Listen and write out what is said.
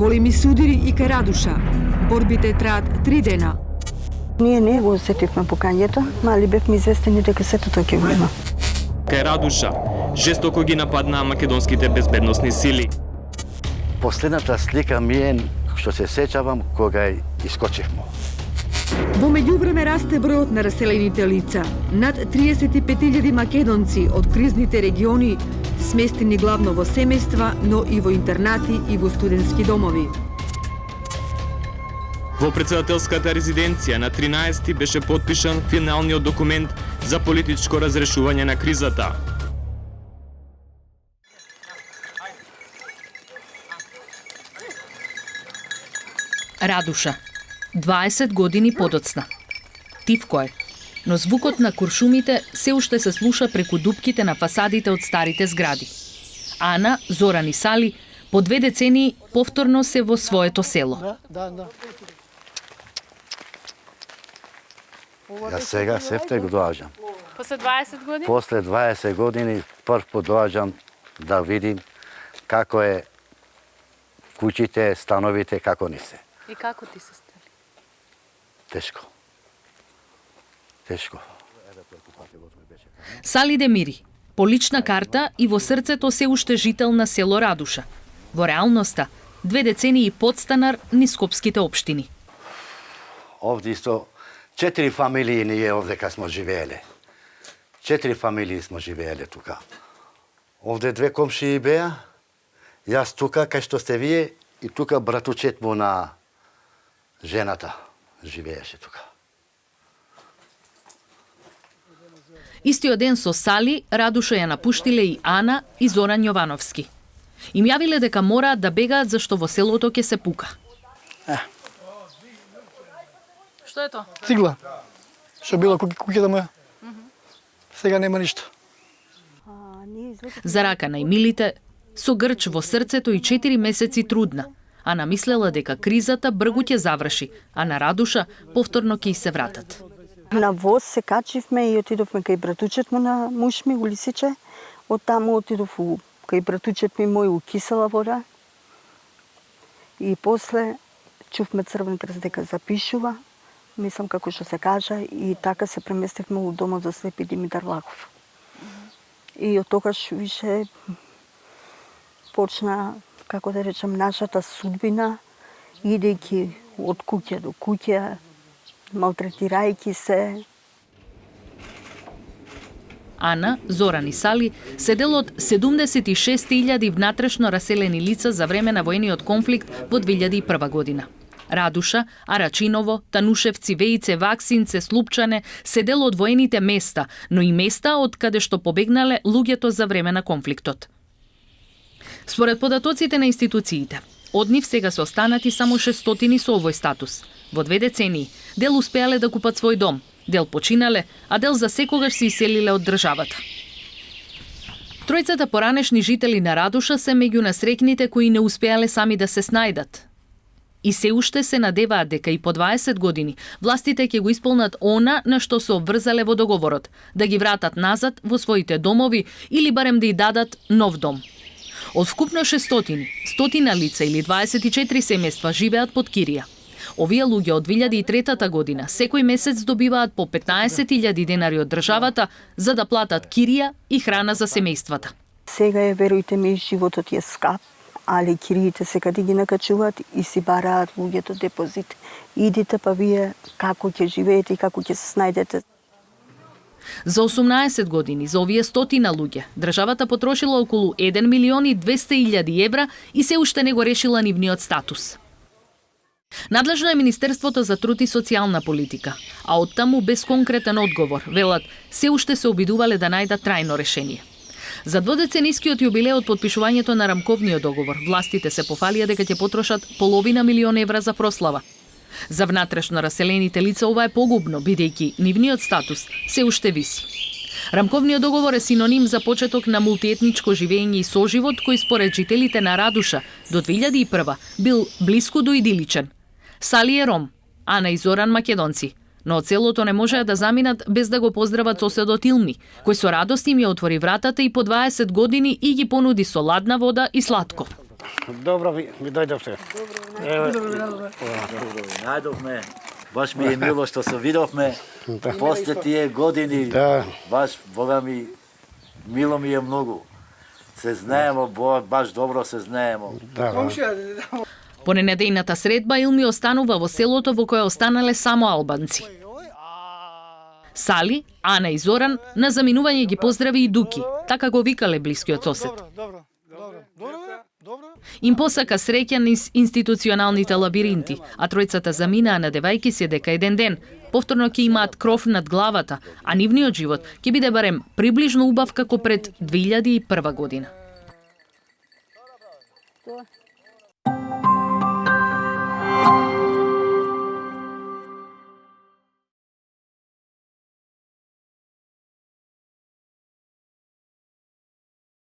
Големи судири и кај Радуша. Борбите траат 3 дена. Ние не го осетивме покањето, мали бевме известени дека сето тоа ќе го има. Кај Радуша жестоко ги нападнаа македонските безбедносни сили. Последната слика ми е што се сеќавам кога искочивме. Во меѓувреме расте бројот на раселените лица. Над 35.000 македонци од кризните региони сместени главно во семејства, но и во интернати и во студентски домови. Во претседателската резиденција на 13 беше потпишан финалниот документ за политичко разрешување на кризата. Радуша. 20 години подоцна. Тивко е, но звукот на куршумите се уште се слуша преку дупките на фасадите од старите згради. Ана, Зоран и Сали по 2 децении повторно се во своето село. Јас сега сефте го доаѓам. После 20 години? После 20 години прв пат доаѓам да видим како е куќите, становите, како ни се. И како ти се стали? Тешко. Тешко. Сали Демири, по лична карта и во срцето се уште жител на село Радуша. Во реалноста, 2 децении подстанар низ Скопските општини. Овде исто 4 фамилии ние овдека смо живееле. 4 фамилии смо живееле тука. Овде 2 комшии беа, јас тука кај што сте вие и тука братучет му на жената живееше тука. Истиот ден со Сали, Радуша ја напуштиле и Ана и Зоран Јовановски. Им јавиле дека мораат да бегаат зашто во селото ќе се пука. Што е тоа? Цигла. Што било куќата моја. Сега нема ништо. За рака најмилите, со грч во срцето и 4 месеци трудна. Ана мислела дека кризата бргу ќе заврши, а на Радуша повторно ќе се вратат. На воз се качивме и отидовме кај братучет му на муж ми, Улисиче. Од таму отидов кај братучет ми мој у Кисела вода. И после чувме Црвен крст дека запишува, мислам како што се кажа, и така се преместивме у домот за слепи Димитар Лаков. И од тогаш више почна, како да речем, нашата судбина, идејќи од куќа до куќа, малтретирајќи се. Ана, Зоран и Сали се дел од 76.000 внатрешно раселени лица за време на воениот конфликт во 2001 година. Радуша, Арачиново, Танушевци, Вејце, Ваксинце, Слупчане се дел од воените места, но и места од каде што побегнале луѓето за време на конфликтот. Според податоците на институциите, од нив сега се останати само 600 со овој статус. Во 2 децении, дел успеале да купат свој дом, дел починале, а дел за секогаш се иселиле од државата. Тројцата поранешни жители на Радуша се меѓу насрекните кои не успеале сами да се снајдат. И се уште се надеваат дека и по 20 години властите ќе го исполнат она на што се обврзале во договорот, да ги вратат назад во своите домови или барем да ја дадат нов дом. Од вкупно 600, 100 лица или 24 семејства живеат под кирија. Овие луѓе од 2003 година секој месец добиваат по 15.000 денари од државата за да платат кирија и храна за семејствата. Сега е, верујте ми, животот е скап, али кириите секаде ги накачуваат и си бараат луѓето депозит. Идите па вие како ќе живеете и како ќе се снајдете. За 18 години за овие 100 луѓе државата потрошила околу 1.200.000 евра и се уште не го решила нивниот статус. Надлежно е Министерството за труд и социјална политика, а оттаму без конкретен одговор, велат, се уште се обидувале да најдат трајно решение. За дводеценискиот јубилеј од потпишувањето на рамковниот договор, властите се пофалија дека ќе потрошат $500.000 евра за прослава. За внатрешно раселените лица ова е погубно, бидејќи нивниот статус се уште виси. Рамковниот договор е синоним за почеток на мултиетничко живење и соживот кој според жителите на Радуша до 2001 бил блиску до идиличен. Сали е ром, Ана и Зоран македонци, но од селото не можеа да заминат без да го поздрават соседот Илми, кој со радост им ја отвори вратата и по 20 години и ги понуди со ладна вода и сладко. Добро ви дојдовте. Најдовме. Баш ми е мило што се видовме. После тие години, Да. баш, Бога ми, мило ми е многу. Се знаемо, баш добро се знаемо. По ненедејната средба Илми останува во селото во кое останале само албанци. Сали, Ана и Зоран на заминување ги поздрави и Дуки, така го викале блискиот сосед. Им посака среќа низ институционалните лабиринти, а тројцата заминаа надевајќи се дека еден ден повторно ќе имаат кров над главата, а нивниот живот ќе биде барем приближно убав како пред 2001 година. Тоа.